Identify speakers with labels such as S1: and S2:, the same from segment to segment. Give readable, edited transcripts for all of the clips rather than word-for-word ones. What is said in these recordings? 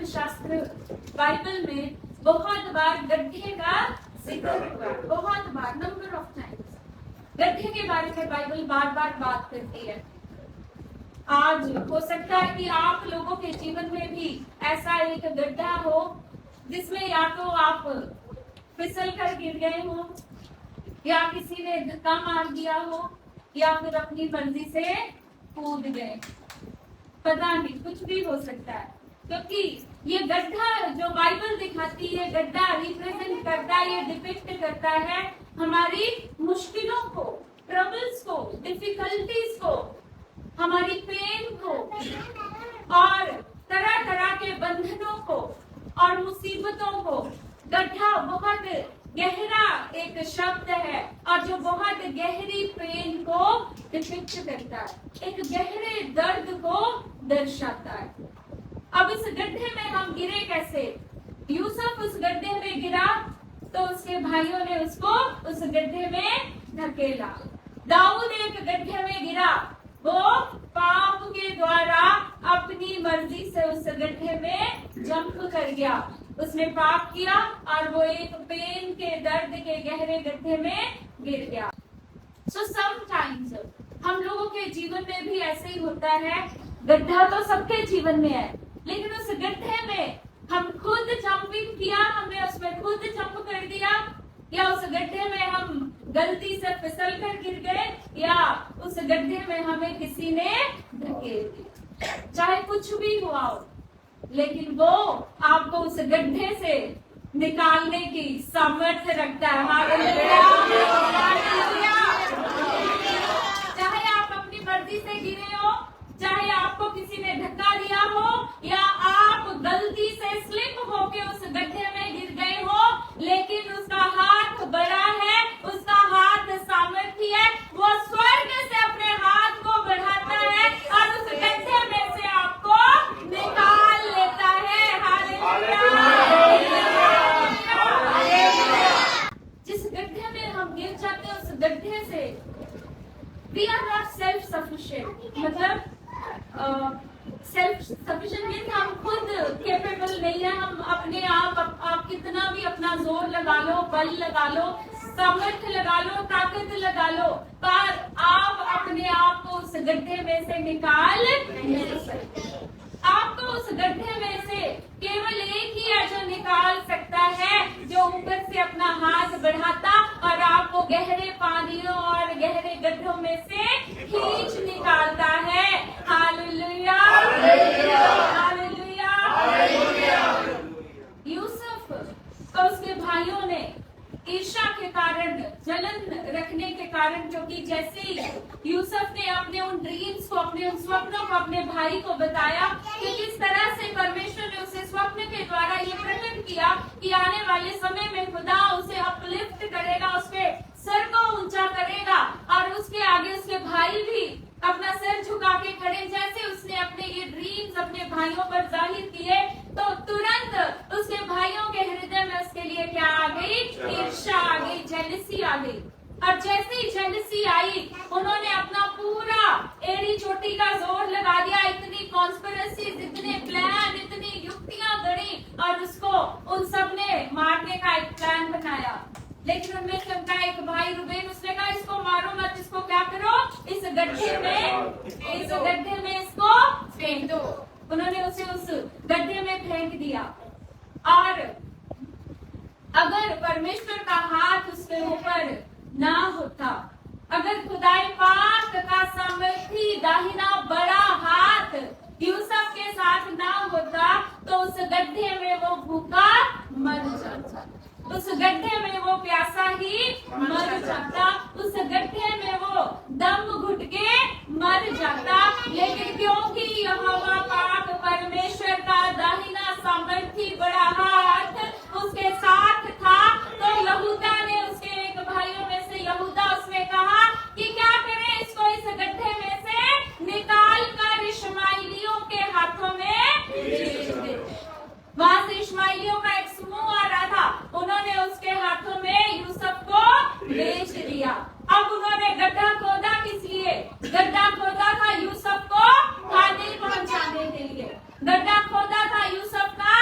S1: पवित्र शास्त्र बाइबल में बहुत बार गड्ढे का जिक्र हुआ, बहुत बार, नंबर ऑफ टाइम्स गड्ढे के बारे में बाइबल बार बार बात करती है। आज हो सकता है कि आप लोगों के जीवन में भी ऐसा एक गड्ढा हो जिसमें या तो आप फिसल कर गिर गए हो, या किसी ने धक्का मार दिया हो, या फिर अपनी मर्जी से कूद गए। पता नहीं, कुछ भी हो सकता है, क्योंकि ये गड्ढा जो बाइबल दिखाती है, गड्ढा रिप्रेजेंट करता है, ये डिपिक्ट करता है हमारी मुश्किलों को, ट्रबल्स को, डिफिकल्टीज को, हमारी पेन को और तरह तरह के बंधनों को और मुसीबतों को। गड्ढा बहुत गहरा एक शब्द है और जो बहुत गहरी पेन को डिपिक्ट करता है, एक गहरे दर्द को दर्शाता है। अब इस गड्ढे में हम गिरे कैसे? यूसुफ उस गड्ढे में गिरा तो उसके भाइयों ने उसको उस गड्ढे में धकेला। दाऊद एक गड्ढे में गिरा, वो पाप के द्वारा अपनी मर्जी से उस गड्ढे में जंप कर गया, उसने पाप किया और वो एक पेन के दर्द के गहरे गड्ढे में गिर गया। सो समटाइम्स हम लोगों के जीवन में भी ऐसे ही होता है। गड्ढा तो सबके जीवन में है, लेकिन उस गड्ढे में हम खुद जंपिंग किया, हमने उसमें खुद जंप कर दिया, या उस गड्ढे में हम गलती से फिसल कर गिर गए, या उस गड्ढे में हमें किसी ने धकेल दिया। चाहे कुछ भी हुआ हो, लेकिन वो आपको उस गड्ढे से निकालने की सामर्थ्य रखता है। हालेलुया। चाहे आप अपनी मर्जी से गिरे हो, चाहे आपको किसी ने धक्का दिया हो, या आप गलती से स्लिप होके उस गड्ढे में गिर गए हो, लेकिन उसका हाथ बड़ा है, उसका हाथ सामर्थ्य है, वो स्वर्ग से अपने हाथ को बढ़ाता है और उस गड्ढे में से आपको निकाल लेता है। जिस गड्ढे में हम गिर जाते हैं, उस गड्ढे से we are not self sufficient, मतलब सेल्फ सफिशिएंट मीन्स हम खुद कैपेबल नहीं है। हम अपने आप कितना भी अपना जोर लगा लो, बल लगा लो, सामर्थ्य लगा लो, ताकत लगा लो, पर आप अपने आप को उस गड्ढे में से निकाल नहीं सकते। आपको उस गड्ढे में से केवल एक ही है जो निकाल सकता है, जो ऊपर से अपना हाथ बढ़ाता और आपको गहरे पानियों और गहरे गड्ढों में से खींच निकालता है। Hallelujah, hallelujah. यूसुफ को उसके भाइयों ने ईर्ष्या के कारण, जलन रखने के कारण, क्योंकि जैसे ही यूसुफ ने अपने उन ड्रीम्स को, अपने उन स्वप्नों को अपने भाई को बताया कि किस तरह से परमेश्वर ने उसे स्वप्न के द्वारा ये प्रकट किया कि आने वाले समय में खुदा उसे अपलिफ्ट करेगा, उसके सर को ऊंचा करेगा, और उसके आगे उसके भाई भी अपना सर झुका के खड़े। जैसे उसने अपने ये ड्रीम्स अपने भाइयों पर जाहिर किए, तो तुरंत उसके भाइयों के हृदय में उसके लिए क्या आ गई? ईर्ष्या आ गई, जेलसी आ गई। और जैसे ही जेलसी आई, उन्होंने अपना पूरा एड़ी चोटी का जोर लगा दिया, इतनी कॉन्स्पिरेसी, इतने प्लान, इतनी युक्तियां गढ़ी और उसको उन सब ने मारने का एक प्लान बनाया। लेकिन उनमें से उनका एक भाई रुबेन, उसने कहा इसको मारो मत, इसको क्या करो, इस गड्ढे में इसको फेंक दो। उन्होंने उसे उस गड्ढे में फेंक दिया। और अगर परमेश्वर का हाथ उसके ऊपर ना होता, अगर खुदाई पाक का सामर्थी दाहिना बड़ा हाथ यूसुफ के साथ ना होता, तो उस गड्ढे में वो भूखा मर जाता, उस गड्ढे में वो प्यासा ही मर जाता, उस गड्ढे में वो दम घुट के मर जाता। लेकिन क्योंकि यहोवा पाक परमेश्वर का दाहिना सामर्थी बड़ा हाथ उसके साथ था, तो यहूदा ने, उसके एक भाइयों में से यहूदा, उसने कहा कि क्या करें, इसको इस गड्ढे में से निकाल कर इश्माइलियों के हाथों में भेज दे। वहां से इश्माइलियों का एक समूह आ रहा था, उन्होंने उसके हाथों में यूसुफ को बेच दिया। अब उन्होंने गड्ढा खोदा, किस लिए? गड्ढा खोदा था यूसुफ को हानि पहुंचाने के लिए। गड्ढा खोदा था यूसुफ का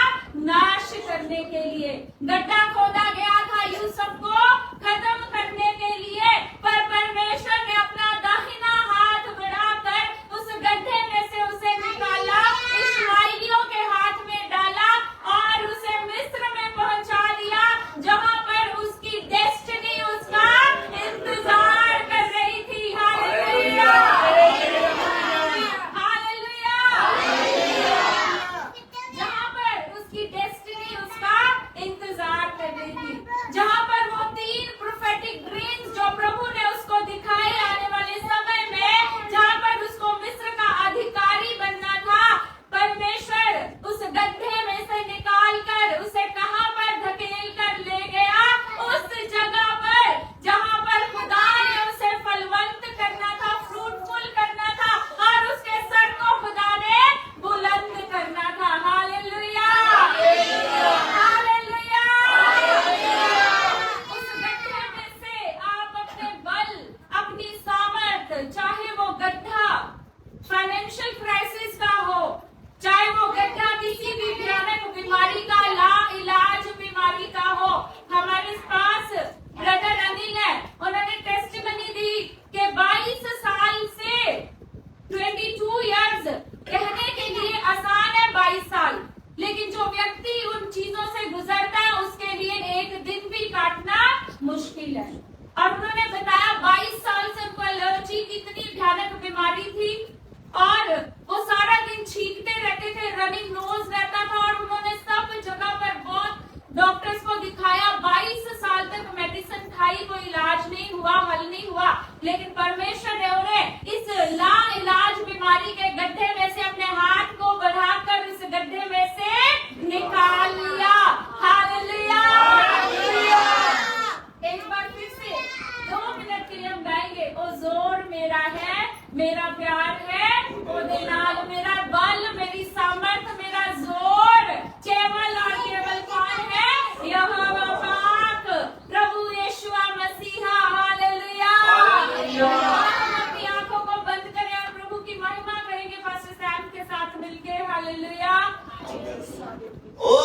S2: ओ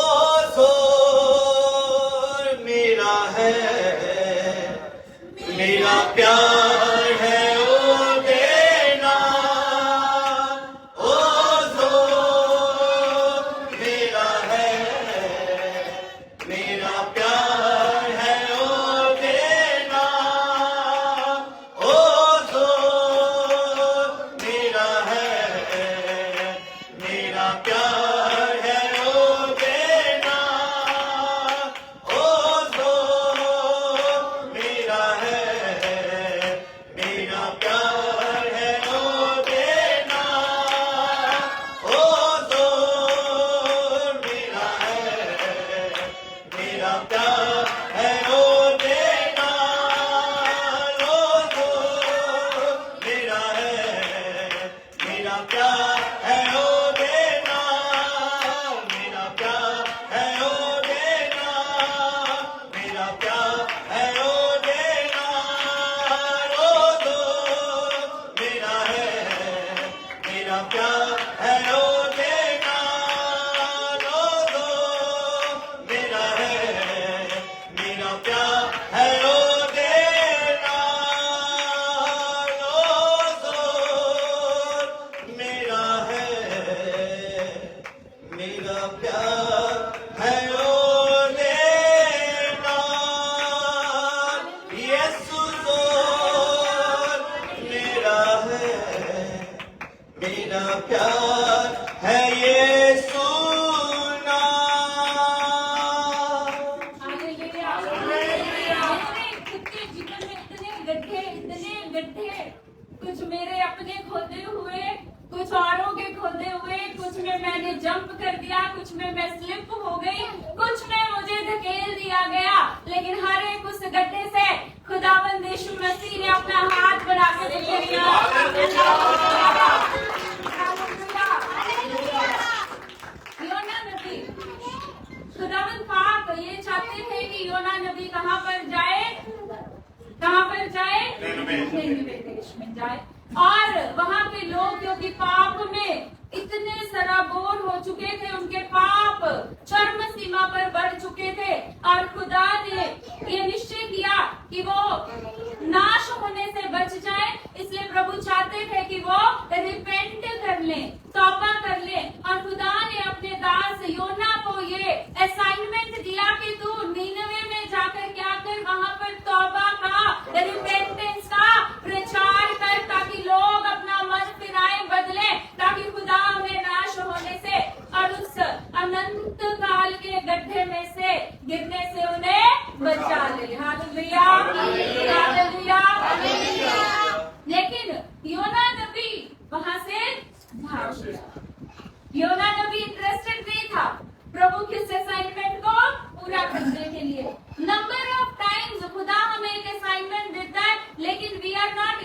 S2: जोर मेरा है, मेरा प्यार है ओ देना। ओ जोर मेरा है, मेरा प्यार है ओ देना। ओ जोर मेरा है, मेरा प्यार है ओ देना। ओ जोर मेरा है, मेरा प्यार है ओ देना। ओ जोर मेरा है, मेरा प्यार है ओ देना। ओ जोर मेरा है, मेरा प्यार है ओ देना। मेरा प्यार है ओ देना, मेरा प्यार है ओ देना। ओ जोर मेरा है, मेरा प्यार है ओ देना। ओ जोर मेरा है, मेरा प्यार है ओ देना। ओ जोर मेरा है, मेरा प्यार है ओ देना। यीशु जोर मेरा है, मेरा प्यार है यीशु नाम।
S1: कितने जीवन में इतने गड्ढे, कुछ मेरे अपने खोदे हुए, कुछ औरों के खोदे हुए, कुछ में मैंने जंप कर दिया, कुछ में मैं स्लिप हो गई, कुछ में मुझे धकेल दिया गया, लेकिन हर एक उस गड्ढे से खुदावंद यीशु मसीह ने अपना हाथ बढ़ा कर निकल लिया। योना नबी, खुदावंद पाक ये चाहते थे कि योना नबी कहाँ पर जाए, निनवे देश में जाए। और वहाँ पे लोग क्योंकि पाप में इतने सराबोर हो चुके थे, उनके पाप चरम सीमा पर बढ़ चुके थे, और खुदा ने ये निश्चय किया कि वो नाश होने से बच जाए। इसलिए प्रभु चाहते थे कि वो रिपेंट कर लें, तौबा कर लें, और खुदा ने अपने दास योना को ये असाइनमेंट दिया कि तू नीनवे में जाकर क्या कर, वहाँ पर तौबा का, रिपेंटेंस का प्रचार कर, ताकि लोग अपना मन फिराए, बदले, ताकि खुदा उन्हें नाश होने से और उस अनंत काल के गड्ढे में से गिरने से उन्हें बचा ले। Hallelujah, hallelujah. लेकिन योना नबी वहां से भाग गया। योना नबी इंटरेस्टेड नहीं था प्रभु के असाइनमेंट को पूरा करने के लिए। नंबर ऑफ टाइम्स खुदा हमें एक असाइनमेंट देता है, लेकिन we are not,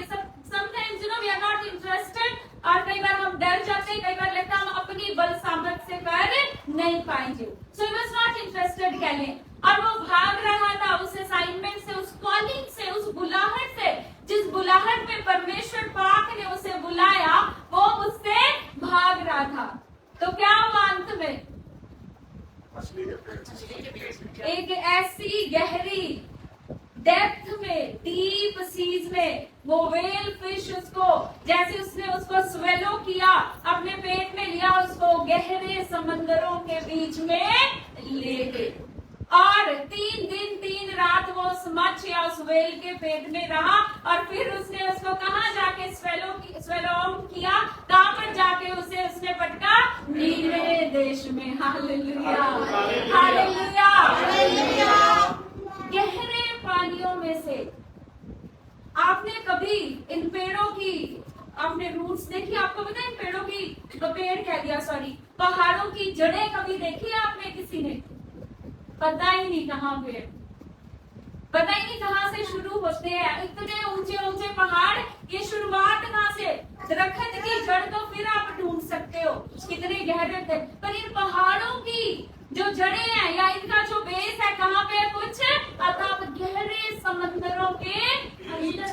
S1: sometimes we are not interested, और कई बार हम डर जाते हैं, कई बार लगता है हम अपनी बल सामर्थ्य से कर नहीं पाएंगे। सो ही वाज नॉट इंटरेस्टेड कह लें, और वो भाग रहा था उस असाइनमेंट से, उस कॉलिंग से, उस बुलाहट से, जिस बुलाहट में परमेश्वर पाक ने उसे बुलाया, वो उससे भाग रहा था। तो क्या हुआ अंत में? एक ऐसी गहरी डेप्थ में, डीप सीज में, वो वेल फिश उसको, जैसे उसने उसको स्वेलो किया, अपने पेट में लिया, उसको गहरे समंदरों के बीच में ले गए, और 3 दिन 3 रात वो उस मच्छ या उस वेल के पेट में रहा, और फिर उसने उसको कहाँ जाके स्वेलो किया, कहाँ पर जाके उसे उसने पटका? नीनवे देश में। Hallelujah, hallelujah. गहरे पानियों में से आपने कभी इन पेड़ों की, आपने रूट्स देखी? आपको पता है इन पेड़ों की, पेड़ कह दिया सॉरी, पहाड़ों की जड़ें कभी देखी है आपने? किसी ने? पता ही नहीं कहाँ पे, पता ही नहीं कहाँ से शुरू होते हैं इतने ऊंचे ऊंचे पहाड़। ये शुरुआत कहाँ से? दरख्त की जड़ तो फिर आप ढूंढ सकते हो कितने गहरे थे, पर इन पहाड़ों की जो जड़ें हैं या इनका जो बेस है कहाँ पे? कुछ अथाह गहरे समंदरों के अंदर,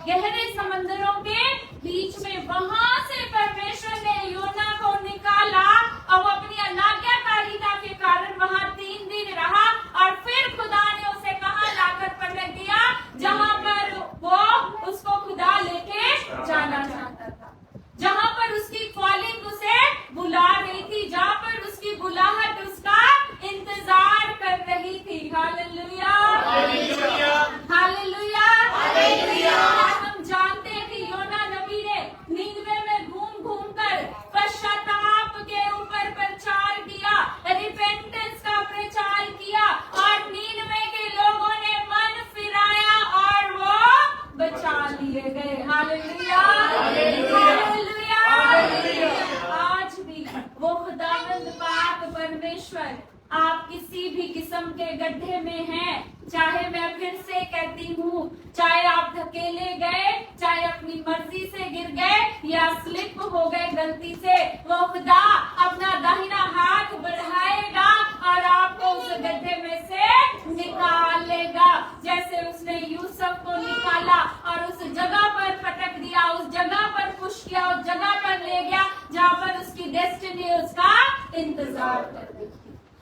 S1: गहरे समंदरों के बीच में। वहां से परमेश्वर ने योना को निकाला और वो अपनी अनाज्ञाकारिता के परमेश्वर आप किसी भी किस्म के गड्ढे में हैं, चाहे मैं फिर से कहती हूँ, चाहे आप धकेले गए, चाहे अपनी मर्जी से गिर गए या स्लिप हो गए गलती से, वो खुदा अपना दाहिना हाथ बढ़ाएगा और आपको उस गड्ढे में से निकाल लेगा। जैसे उसने यूसुफ को निकाला और उस जगह पर पटक दिया, उस जगह पर पुश किया, उस जगह पर ले गया जहाँ पर उसकी डेस्टिनी उसका इंतजार कर रही थी।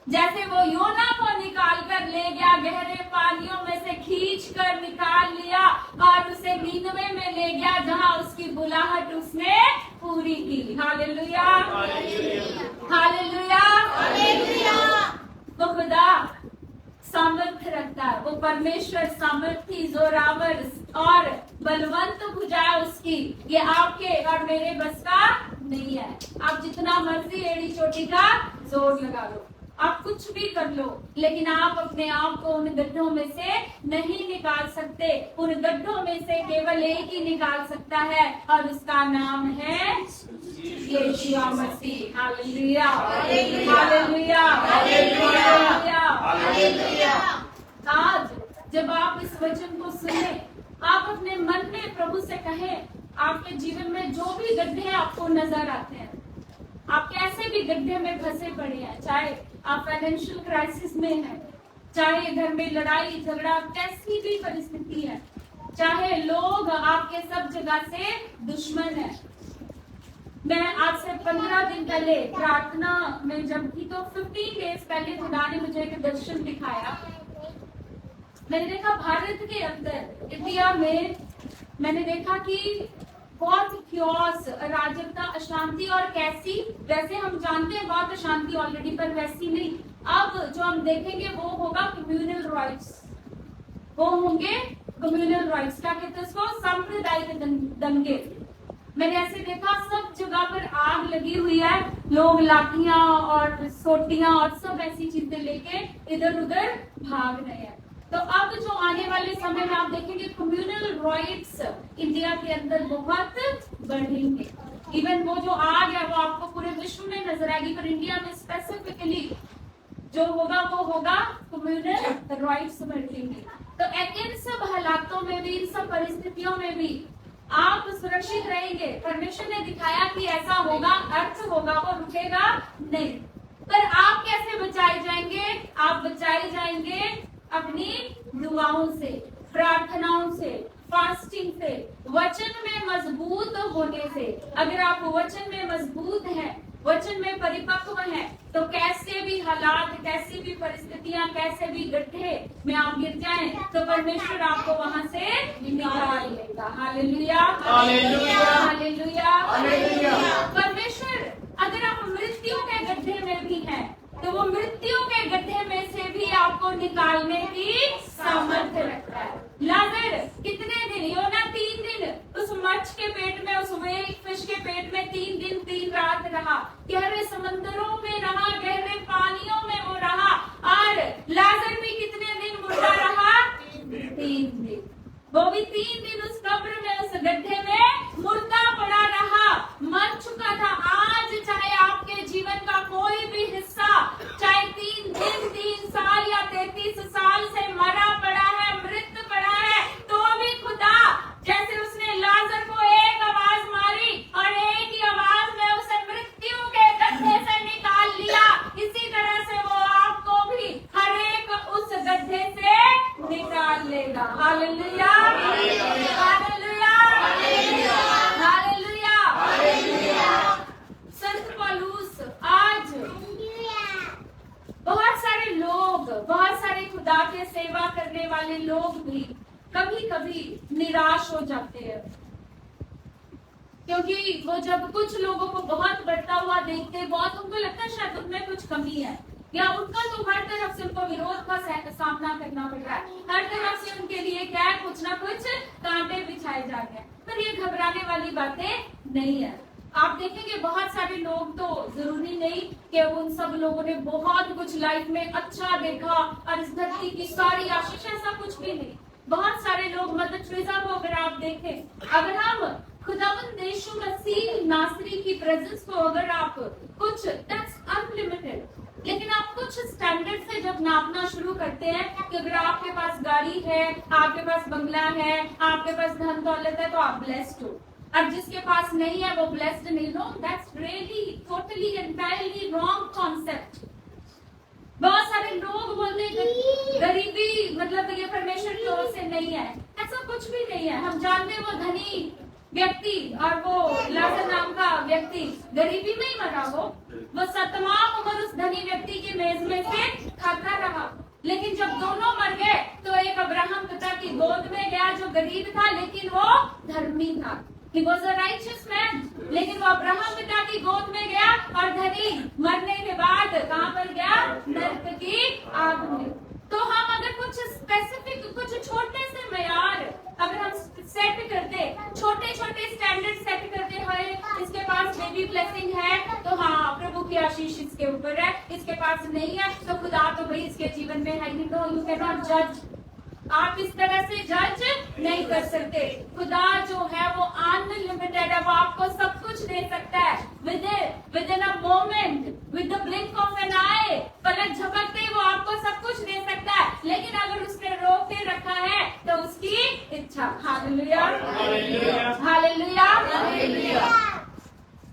S1: जैसे वो योना को निकाल कर ले गया, गहरे पानियों में से खींच कर निकाल लिया और उसे नीनवे में ले गया जहाँ उसकी बुलाहट उसने पूरी की। Hallelujah, hallelujah, hallelujah. वो खुदा सामर्थ्य रखता है, वो परमेश्वर सामर्थी, जोरावर और बलवंत भुजा उसकी, ये आपके और मेरे बस का नहीं है। आप जितना मर्जी एड़ी चोटी का जोर लगा लो, आप कुछ भी कर लो, लेकिन आप अपने आप को उन गड्ढों में से नहीं निकाल सकते। उन गड्ढों में से केवल एक ही निकाल सकता है और उसका नाम है Yeshu Masih. Hallelujah, hallelujah, hallelujah, hallelujah. आज जब आप इस वचन को सुने, आप अपने मन में प्रभु से कहें, आपके जीवन में जो भी गड्ढे आपको नजर आते हैं, आप कैसे भी गड्ढे में फंसे पड़े हैं, चाहे आप फाइनेंशियल क्राइसिस में हैं, चाहे घर में लड़ाई झगड़ा कैसी भी परिस्थिति है, चाहे लोग आपके सब जगह से दुश्मन है। मैं आज से 15 दिन पहले प्रार्थना में जब थी तो 15 डेज पहले खुदा ने मुझे एक दर्शन दिखाया। मैंने देखा भारत के अंदर, इंडिया में मैंने देखा कि बहुत क्योस, अराजकता, अशांति, और कैसी, वैसे हम जानते हैं बहुत अशांति ऑलरेडी, पर वैसी नहीं। अब जो हम देखेंगे वो होगा कम्युनल राइट्स, वो होंगे कम्युनल राइट्स, क्या कहते हैं उसको, सांप्रदायिक दंगे। मैंने ऐसे देखा सब जगह पर आग लगी हुई है, लोग लाठियां और सोटियां और सब ऐसी चीजें लेके इधर उधर भाग रहे हैं। तो अब जो आने वाले समय में आप देखेंगे कम्युनल राइट्स इंडिया के अंदर बहुत बढ़ेंगे। इवन वो जो आग है वो आपको पूरे विश्व में नजर आएगी, पर इंडिया में स्पेसिफिकली जो होगा वो होगा कम्युनल राइट्स बढ़ेंगे। तो इन सब हालातों में भी, इन सब परिस्थितियों में भी आप सुरक्षित रहेंगे। परमेश्वर ने दिखाया कि ऐसा होगा, अर्थ होगा, वो रुकेगा नहीं। पर आप कैसे बचाए जाएंगे? आप बचाए जाएंगे अपनी दुआओं से, प्रार्थनाओं से, फास्टिंग से, वचन में मजबूत होने से। अगर आप वचन में मजबूत हैं, वचन में परिपक्व हैं, तो कैसे भी हालात, कैसी भी परिस्थितियां, कैसे भी गड्ढे में आप गिर जाएं, तो परमेश्वर आपको वहां से निकाल लेगा। Hallelujah, hallelujah, hallelujah, hallelujah. परमेश्वर अगर आप मृत्यु के गड्ढे में भी हैं, तो वो मृत्यु के गड्ढे में से भी आपको निकालने की सामर्थ्य रखता है। लाजर कितने दिन, योना 3 दिन उस मच्छ के पेट में, उस व्हेल फिश के पेट में 3 दिन 3 रात रहा, गहरे समंदरों में रहा, गहरे पानियों में वो रहा। और लाजर भी कितने दिन मुर्दा रहा? 3 दिन। वो भी 3 दिन उस कब्र में, उस गड्ढे में मुर्दा पड़ा रहा, मर चुका था। आज चाहे आपके जीवन का कोई भी हिस्सा, चाहे 3 दिन, 3 साल या 33 साल से मरा पड़ा है, मृत पड़ा है, तो भी खुदा, जैसे उसने लाजर को एक आवाज मारी और एक ही आवाज में उसे मृत्यु के गड्ढे से निकाल लिया, इसी तरह से वो आपको भी हर एक उस गड्ढे से निकाल लेगा। Hallelujah, hallelujah, hallelujah, hallelujah. संत पौलुस, आज बहुत सारे लोग, बहुत सारे खुदा के सेवा करने वाले लोग भी कभी कभी निराश हो जाते हैं, क्योंकि वो जब कुछ लोगों को बहुत बढ़ता हुआ देखते हैं, बहुत उनको लगता है शायद उनमें कुछ कमी है, या उनका तो हर तरफ से उनको विरोध का सामना करना पड़ रहा है, हर तरफ से उनके लिए क्या है, कुछ ना कुछ कांटे बिछाए जा रहे हैं। पर ये घबराने वाली बातें नहीं है। आप देखेंगे बहुत सारे लोग, तो जरूरी नहीं कि उन सब लोगों ने बहुत कुछ लाइफ में अच्छा देखा और इस धरती की सारी आशीष, ऐसा कुछ भी नहीं। बहुत सारे लोग, मदर टेरेसा को अगर आप देखें, अगर हम खुदावंद यीशु मसीह नासरी की प्रेजेंस को अगर आप कुछ, दैट्स अनलिमिटेड, लेकिन गाड़ी है, आपके पास बंगला है, आपके पास धन दौलत है, तो आप ब्लेस्ड हो। और जिसके पास नहीं है वो ब्लेस्ड नहीं। No, that's really totally entirely wrong concept. बहुत सारे लोग बोलते हैं कि गरीबी मतलब ये परमेश्वर की ओर से नहीं है। ऐसा कुछ भी नहीं है। हम जानते हैं वो धनी व्यक्ति और वो लाजर नाम का व्यक्ति गरीबी में ही मरा। वो तमाम उम्र उस धनी व्यक्ति की मेज में से खाता रहा। लेकिन जब दोनों मर गए तो एक अब्राहम पिता की गोद में गया जो गरीब था लेकिन वो धर्मी था। He was a righteous man, लेकिन वो अब्राहम पिता की गोद में गया और धनी मरने के बाद कहाँ पर गया? नरक की आग में। तो हम अगर कुछ स्पेसिफिक, कुछ छोटे से मयार अगर हम सेट करते, छोटे छोटे स्टैंडर्ड सेट करते हुए, इसके पास बेबी ब्लेसिंग है तो हाँ प्रभु की आशीष इसके ऊपर है, इसके पास नहीं है तो खुदा तो भाई इसके जीवन में है। नो, यू कैन नॉट जज। आप इस तरह से जज नहीं कर सकते। खुदा जो है वो अनलिमिटेड है, वो आपको सब कुछ दे सकता है within a moment, with the blink of an eye. पलक झपकते ही वो आपको सब कुछ दे सकता है, लेकिन अगर उसने रोक के रखा है तो उसकी इच्छा। Hallelujah, hallelujah, hallelujah.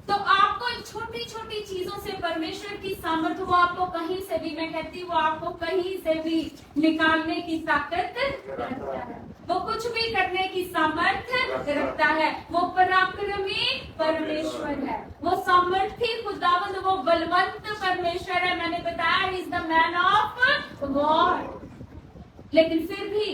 S1: तो आपको इन छोटी छोटी चीजों से परमेश्वर की सामर्थ, वो आपको कहीं से भी, मैं कहती हूँ, वो आपको कहीं से भी निकालने की ताकत रखता है। वो कुछ भी करने की सामर्थ रखता है। वो पराक्रमी परमेश्वर है, वो सामर्थी खुदावंद, वो बलवंत परमेश्वर है। मैंने बताया he is the man of war. लेकिन फिर भी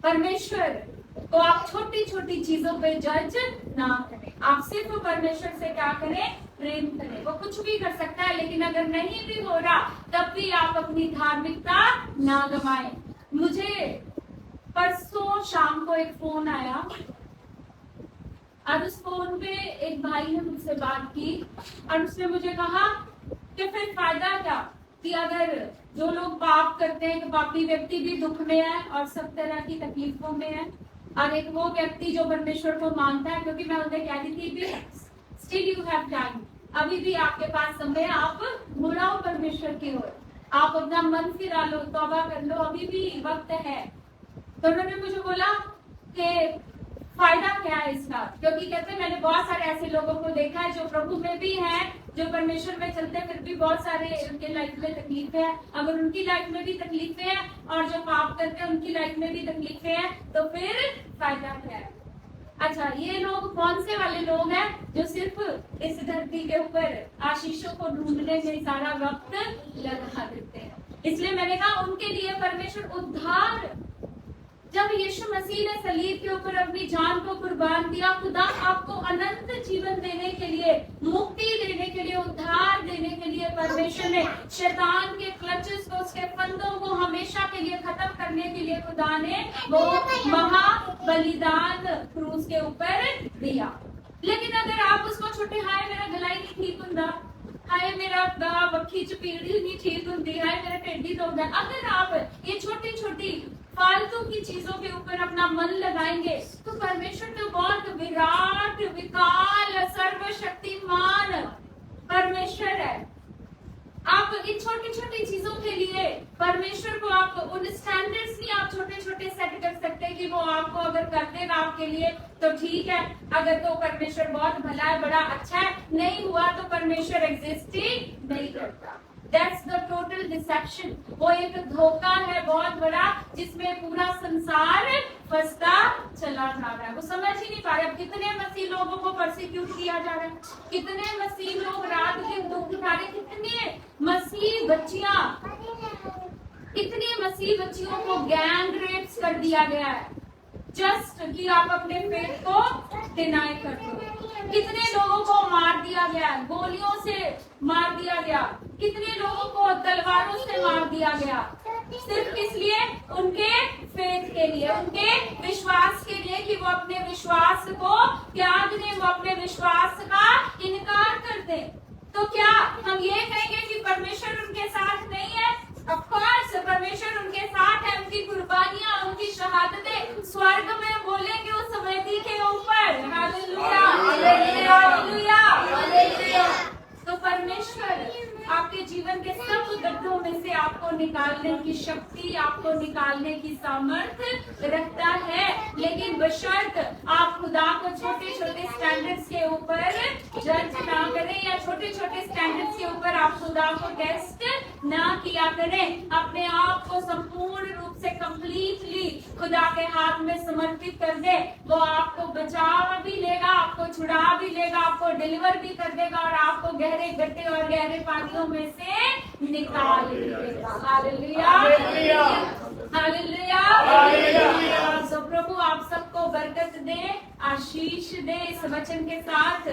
S1: परमेश्वर तो आप छोटी छोटी चीजों पे जज ना करें। आप सिर्फ परमेश्वर से क्या करें? प्रेम करें। वो कुछ भी कर सकता है, लेकिन अगर नहीं भी हो रहा तब भी आप अपनी धार्मिकता ना गवाएं। मुझे परसों शाम को एक फोन आया और उस फोन पे एक भाई ने मुझसे बात की और उसने मुझे कहा कि फिर फायदा क्या कि अगर जो लोग पाप करते हैं, पापी व्यक्ति भी दुख में है और सब तरह की तकलीफों में है, और एक वो व्यक्ति जो परमेश्वर को मानता है। क्योंकि मैं उन्हें कह रही थी स्टिल यू हैव टाइम, अभी भी आपके पास समय, आप मुड़ाओ परमेश्वर की ओर, आप अपना मन फिरा लो, तौबा कर लो, अभी भी वक्त है। तो उन्होंने मुझे बोला कि फायदा क्या है इसका, क्योंकि कहते हैं मैंने बहुत सारे ऐसे लोगों को देखा है जो प्रभु में भी हैं, जो परमेश्वर में चलते हैं, फिर भी बहुत सारे उनके लाइफ में तकलीफें हैं। अगर उनकी लाइफ में भी तकलीफें हैं और जो पाप करते हैं उनकी लाइफ में भी तकलीफें हैं, तो फिर फायदा क्या है? अच्छा, ये लोग कौन से वाले लोग हैं जो सिर्फ इस धरती के ऊपर आशीषों को ढूंढने में सारा वक्त लगा देते हैं? इसलिए मैंने कहा उनके लिए परमेश्वर उद्धार, जब यीशु मसीह ने सलीब के ऊपर अपनी जान को कुर्बान दिया, खुदा आपको अनंत जीवन देने के लिए, मुक्ति देने के लिए, उद्धार देने के लिए परमेश्वर ने शैतान के क्लचेस को, उसके फंदों को हमेशा के लिए खत्म करने के लिए खुदा ने वो महा बलिदान क्रूस के ऊपर दिया। लेकिन अगर आप उसको छुट्टी, हाय मेरा गला ही नहीं ठीक होता, हाय मेरा वक्खी च पीड़ ही नहीं ठीक होती, हाय मेरा टेढ़ी दर्द है, अगर आप ये छोटी छोटी फालतू की चीजों के ऊपर अपना मन लगाएंगे तो परमेश्वर तो बहुत विराट, विकाल, सर्वशक्तिमान परमेश्वर है। आप इन छोटी छोटी चीजों के लिए परमेश्वर को, आप उन स्टैंडर्ड्स नहीं आप छोटे छोटे सेट कर सकते कि वो आपको अगर कर देगा आपके लिए तो ठीक है, अगर तो परमेश्वर बहुत भला है, बड़ा अच्छा है, नहीं हुआ तो परमेश्वर एग्जिस्ट ही नहीं करता। That's the total deception। वो एक धोखा है बहुत बड़ा, जिसमें पूरा संसार फंसता चला जा रहा है। वो समझ ही नहीं पा रहे अब कितने मसीह लोगों को परसिक्यूट किया जा रहा है, कितने मसीह लोग रात दिन दुख उठा रहे, कितने मसीह बच्चियां, कितनी मसीह बच्चियों को गैंग रेप्स कर दिया गया है जस्ट कि आप अपने फेथ को डिनाई कर दो। कितने लोगों को मार दिया गया, गोलियों से मार दिया गया, कितने लोगों को तलवारों से मार दिया गया, सिर्फ इसलिए उनके फेथ के लिए, उनके विश्वास के लिए कि वो अपने विश्वास को त्याग दें, वो अपने विश्वास का इनकार कर दें। तो क्या हम ये कहेंगे कि परमेश्वर उनके साथ नहीं है? ऑफ कोर्स परमेश्वर उनके साथ है, उनकी कुर्बानियां, उनकी शहादतें स्वर्ग में बोलेंगे उस वेदी के ऊपर। Hallelujah, hallelujah, hallelujah. तो परमेश्वर आपके जीवन के सब गड्ढों में से आपको निकालने की शक्ति, आपको निकालने की सामर्थ्य रखता है। लेकिन बशर्त आप खुदा को छोटे छोटे स्टैंडर्ड्स के ऊपर जज ना करें, या छोटे छोटे स्टैंडर्ड्स के ऊपर आप खुदा को टेस्ट ना किया करें। अपने आप को संपूर्ण रूप से कंप्लीटली खुदा के हाथ में समर्पित कर दे। वो आपको बचा भी लेगा, आपको छुड़ा भी लेगा, आपको डिलीवर भी कर देगा और आपको गहरे गड्ढे और गहरे पानियों में से निकाल देगा। Hallelujah, hallelujah, hallelujah. सो प्रभु आप सबको बरकत दे, आशीष दे इस वचन के साथ।